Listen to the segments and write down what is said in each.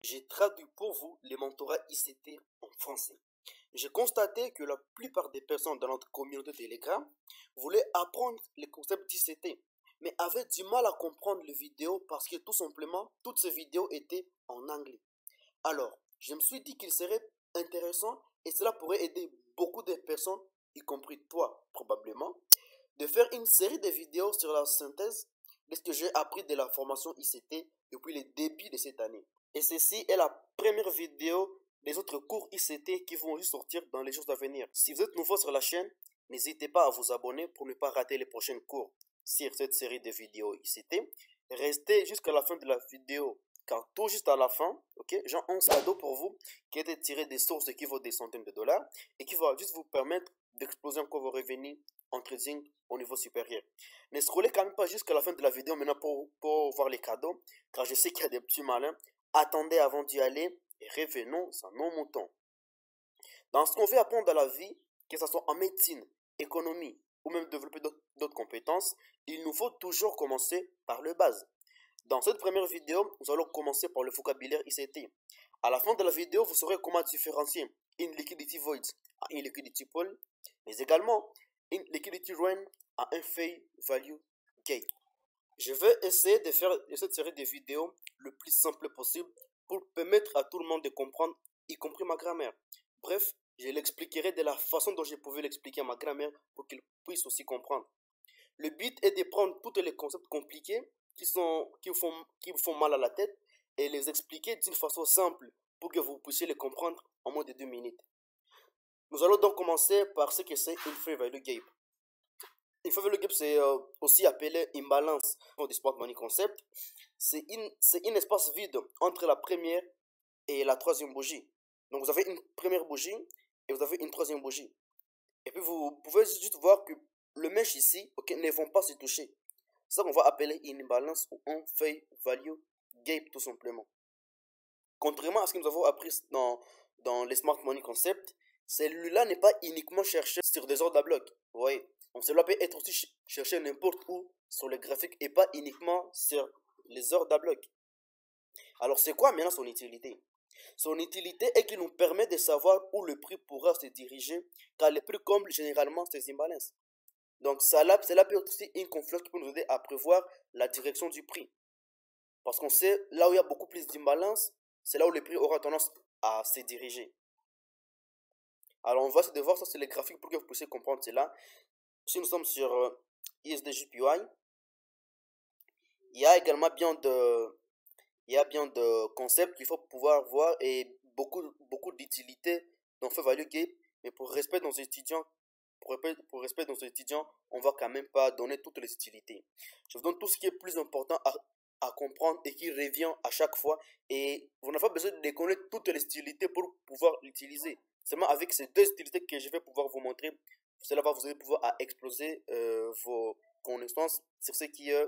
J'ai traduit pour vous les mentorats ICT en français. J'ai constaté que la plupart des personnes dans notre communauté Telegram voulaient apprendre les concepts d'ICT, mais avaient du mal à comprendre les vidéos parce que tout simplement, toutes ces vidéos étaient en anglais. Alors, je me suis dit qu'il serait intéressant et cela pourrait aider beaucoup de personnes, y compris toi probablement, de faire une série de vidéos sur la synthèse de ce que j'ai appris de la formation ICT depuis le début de cette année. Et ceci est la première vidéo des autres cours ICT qui vont sortir dans les jours à venir. Si vous êtes nouveau sur la chaîne, n'hésitez pas à vous abonner pour ne pas rater les prochains cours sur cette série de vidéos ICT. Restez jusqu'à la fin de la vidéo, car tout juste à la fin, j'ai un cadeau pour vous qui est tiré des sources qui vaut des centaines de dollars et qui va juste vous permettre d'exploser encore vos revenus en trading au niveau supérieur. Ne scrollez quand même pas jusqu'à la fin de la vidéo maintenant pour voir les cadeaux, car je sais qu'il y a des petits malins. Attendez avant d'y aller et revenons à nos moutons. Dans ce qu'on veut apprendre dans la vie, que ce soit en médecine, économie ou même développer d'autres compétences, il nous faut toujours commencer par le base. Dans cette première vidéo, nous allons commencer par le vocabulaire ICT. À la fin de la vidéo, vous saurez comment différencier une liquidity void à une liquidity pool, mais également une liquidity run à un fair value gate. Je vais essayer de faire cette série de vidéos le plus simple possible pour permettre à tout le monde de comprendre, y compris ma grammaire. Bref, je l'expliquerai de la façon dont je pouvais l'expliquer à ma grammaire pour qu'il puisse aussi comprendre. Le but est de prendre tous les concepts compliqués qui vous font mal à la tête et les expliquer d'une façon simple pour que vous puissiez les comprendre en moins de 2 minutes. Nous allons donc commencer par ce que c'est une fair value gap. Une fair value gap, c'est aussi appelé imbalance du smart money concept. C'est un espace vide entre la première et la troisième bougie. Donc vous avez une première bougie et vous avez une troisième bougie. Et puis vous pouvez juste voir que le mèche ici, ne vont pas se toucher. C'est ça qu'on va appeler une imbalance ou un fair value gap tout simplement. Contrairement à ce que nous avons appris dans les smart money concept, celui-là n'est pas uniquement cherché sur des ordres à bloc. Vous voyez, donc cela peut être aussi cherché n'importe où sur le graphique et pas uniquement sur les ordres à bloc. Alors c'est quoi maintenant son utilité? Son utilité est qu'il nous permet de savoir où le prix pourra se diriger, car le prix comble généralement ces imbalances. Donc cela peut être aussi une confluence qui peut nous aider à prévoir la direction du prix. Parce qu'on sait, là où il y a beaucoup plus d'imbalance, c'est là où le prix aura tendance à se diriger. Alors on va essayer de voir ça sur les graphiques pour que vous puissiez comprendre cela. Si nous sommes sur ISDJPY, il y a également bien de concepts qu'il faut pouvoir voir et beaucoup d'utilité dans Fair Value Gap, mais pour respect de nos étudiants, on va quand même pas donner toutes les utilités. Je vous donne tout ce qui est plus important à comprendre et qui revient à chaque fois, et vous n'avez pas besoin de connaître toutes les utilités pour pouvoir l'utiliser. Seulement avec ces deux utilités que je vais pouvoir vous montrer, cela va vous aider pouvoir à exploser vos connaissances sur ce qui est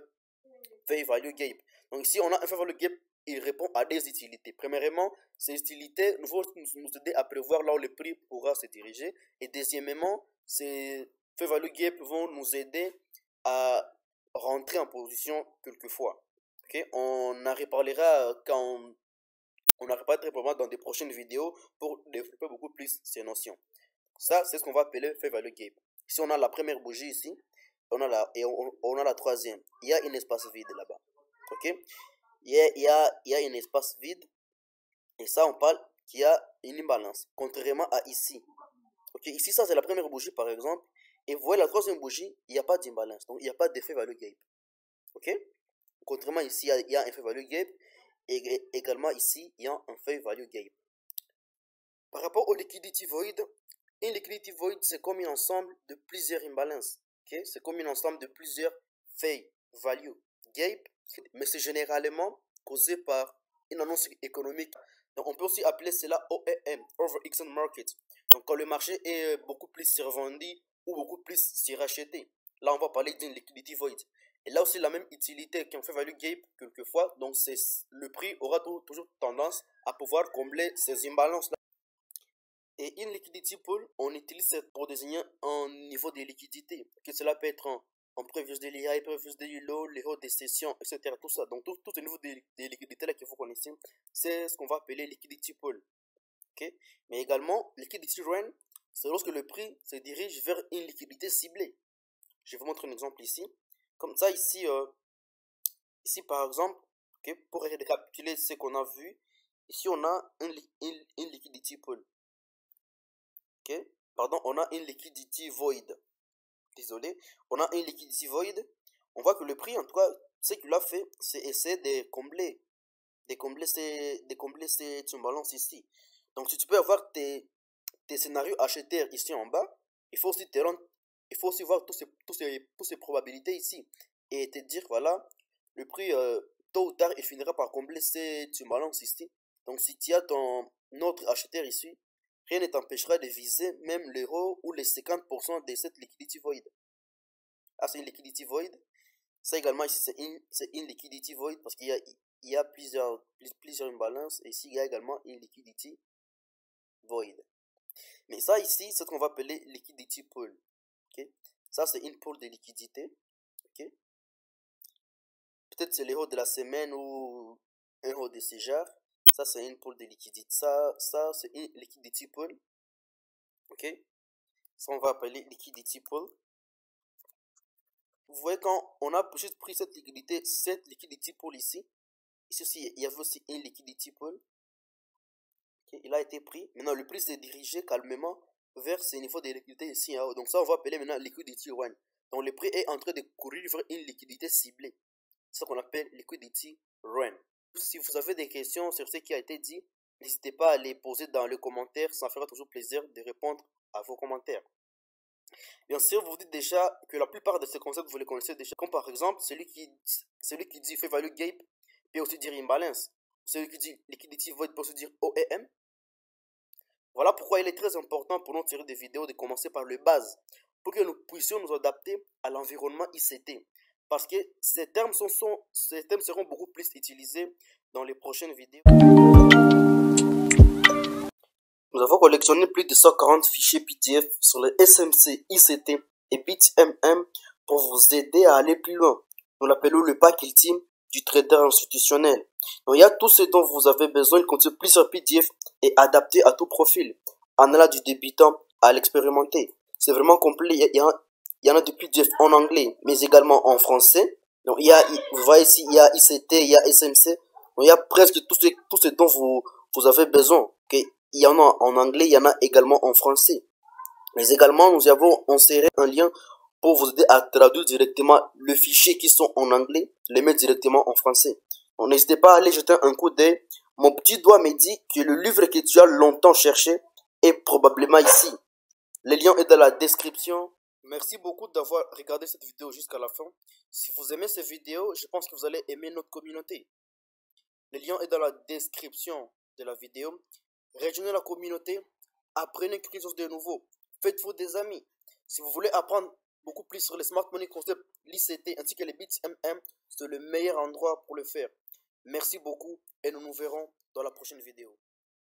Fair Value Gap. Donc ici on a un Fair Value Gap, il répond à des utilités. Premièrement, ces utilités vont nous aider à prévoir là où le prix pourra se diriger. Et deuxièmement, ces Fair Value Gap vont nous aider à rentrer en position quelquefois. On en reparlera quand on en reparlera très probablement dans des prochaines vidéos pour développer beaucoup plus ces notions. Ça, c'est ce qu'on va appeler Fair Value Gap. Si on a la première bougie ici, on a la troisième. Il y a un espace vide là-bas. Il y a un espace vide. Et ça, on parle qu'il y a une imbalance. Contrairement à ici. Ici, ça, c'est la première bougie, par exemple. Et vous voyez la troisième bougie, il n'y a pas d'imbalance. Donc, il n'y a pas d'effet value gap. Contrairement ici, il y a un fair value gap. Et également ici, il y a un fair value gap. Par rapport au liquidity void, une liquidity void, c'est comme un ensemble de plusieurs imbalances. C'est comme un ensemble de plusieurs fair value gap. Mais c'est généralement causé par une annonce économique. Donc on peut aussi appeler cela OEM, Overextended Market. Donc quand le marché est beaucoup plus survendu ou beaucoup plus suracheté, là on va parler d'une liquidity void. Et là aussi la même utilité qu'un fair value gap quelquefois, donc le prix aura toujours tendance à pouvoir combler ces imbalances là. Et une liquidity pool, on utilise pour désigner un niveau de liquidité. Cela peut être en previous daily high, previous daily low, les hauts des sessions, etc. Tout ça. Donc, tout ce niveau de liquidité là que vous connaissez, c'est ce qu'on va appeler liquidity pool. Ok. Mais également, liquidity run, c'est lorsque le prix se dirige vers une liquidité ciblée. Je vais vous montrer un exemple ici. Comme ça, ici, ici par exemple, okay, pour récapituler ce qu'on a vu, ici on a une liquidity pool. Okay. Pardon, on a une liquidity void. Désolé, on a une liquidity void. On voit que le prix, en tout cas, ce qu'il a fait, c'est essayer de combler cette balance ici. Donc, si tu peux avoir tes scénarios acheteurs ici en bas, il faut aussi voir toutes ces probabilités ici et te dire, voilà, le prix, tôt ou tard, il finira par combler cette balance ici. Donc, si tu as ton autre acheteur ici, rien ne t'empêchera de viser même l'euro ou les 50% de cette liquidity void. Ah, c'est une liquidity void. Ça également ici, c'est une liquidity void parce qu'il y a plusieurs imbalances. Et ici, il y a également une liquidity void. Mais ça ici, c'est ce qu'on va appeler liquidity pool. Okay? Ça, c'est une pool de liquidité. Okay? Peut-être c'est les hauts de la semaine ou un haut de séjour. Ça, c'est une pool de liquidité. Ça c'est une liquidity pool. Ok? Ça, on va appeler liquidity pool. Vous voyez, quand on a juste pris cette liquidity pool ici, ici il y avait aussi une liquidity pool. Okay? Il a été pris. Maintenant, le prix s'est dirigé calmement vers ces niveaux de liquidité ici en haut. Donc ça, on va appeler maintenant liquidity run. Donc le prix est en train de courir vers une liquidité ciblée. C'est ce qu'on appelle liquidity run. Si vous avez des questions sur ce qui a été dit, n'hésitez pas à les poser dans les commentaires. Ça fera toujours plaisir de répondre à vos commentaires. Bien sûr, vous dites déjà que la plupart de ces concepts, vous les connaissez déjà. Comme par exemple, celui qui dit fair value gap peut aussi dire imbalance. Celui qui dit liquidity void peut aussi dire OEM. Voilà pourquoi il est très important pour notre série de vidéos de commencer par le base, pour que nous puissions nous adapter à l'environnement ICT. Parce que ces termes seront beaucoup plus utilisés dans les prochaines vidéos. Nous avons collectionné plus de 140 fichiers PDF sur le SMC, ICT et BitMM pour vous aider à aller plus loin. Nous l'appelons le pack ultime du trader institutionnel. Donc, il y a tout ce dont vous avez besoin. Il contient plusieurs PDF et adapté à tout profil, en allant du débutant à l'expérimenté. C'est vraiment complet. Il y en a des PDF en anglais, mais également en français. Donc, vous voyez ici, il y a ICT, il y a SMC. Donc, il y a presque tout ce dont vous avez besoin. Okay? Il y en a en anglais, il y en a également en français. Mais également, nous avons inséré un lien pour vous aider à traduire directement les fichiers qui sont en anglais, les mettre directement en français. Donc, n'hésitez pas à aller jeter un coup d'œil. Mon petit doigt me dit que le livre que tu as longtemps cherché est probablement ici. Le lien est dans la description. Merci beaucoup d'avoir regardé cette vidéo jusqu'à la fin. Si vous aimez cette vidéo, je pense que vous allez aimer notre communauté. Le lien est dans la description de la vidéo. Rejoignez la communauté, apprenez quelque chose de nouveau, faites-vous des amis. Si vous voulez apprendre beaucoup plus sur les Smart Money Concepts, l'ICT ainsi que les BitMM, c'est le meilleur endroit pour le faire. Merci beaucoup et nous nous verrons dans la prochaine vidéo.